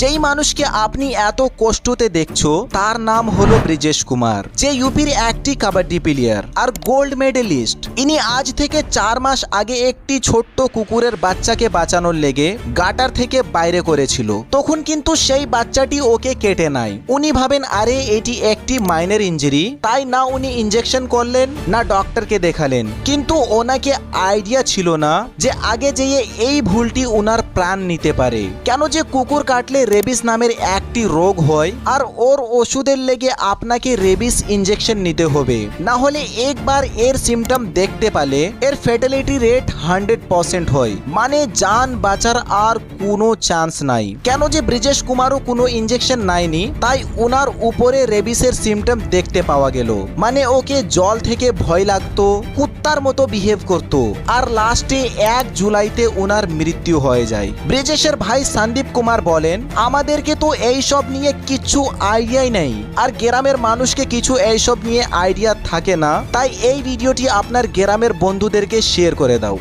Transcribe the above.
যেই মানুষকে আপনি এত কষ্টতে দেখছো তার নাম হলো ব্রিজেশ কুমার, যে ইউপির একটি কাবাডি প্লেয়ার আর গোল্ড মেডেলিস্ট। ইনি আজ থেকে 4 মাস আগে একটি ছোট্ট কুকুরের বাচ্চাকে বাঁচানোর লেগে গাটার থেকে বাইরে করেছিল। তখন কিন্তু সেই বাচ্চাটি ওকে কেটে নাই। উনি ভাবেন আরে এটি একটি মাইনর ইনজুরি, তাই না উনি ইনজেকশন করলেন না ডক্টরকে দেখালেন। কিন্তু ওনাকে আইডিয়া ছিল না যে আগে যেয়ে এই ভুলটি ওনার প্রাণ নিতে পারে। কেন যে কুকুর কাটলে রেবিস নামের একটি রোগ হয় আর ওর ওষুধের লেগে আপনাকে রেবিস ইনজেকশন নিতে হবে, না হলে একবার এর সিমটম দেখতে পালে এর ফ্যাটালিটি রেট 100% হয়, মানে জান বাঁচার আর কোনো চান্স নাই। কেন যে ব্রিজেশ কুমারও কোনো ইনজেকশন নাইনি, তাই ওনার উপরে রেবিসের সিমটম দেখতে পাওয়া গেল। মানে ওকে জল থেকে ভয় লাগতো, কুত্তার মতো বিহেভ করতো, আর লাস্টে 1 জুলাইতে ওনার মৃত্যু হয়ে যায়। ব্রিজেশের ভাই সন্দীপ কুমার বলেন, আমাদেরকে তো এইসব নিয়ে কিছু আইডিয়াই নেই, আর গ্রামের মানুষকে কিছু এইসব নিয়ে আইডিয়া থাকে না, তাই এই ভিডিওটি আপনার গ্রামের বন্ধুদেরকে শেয়ার করে দাও।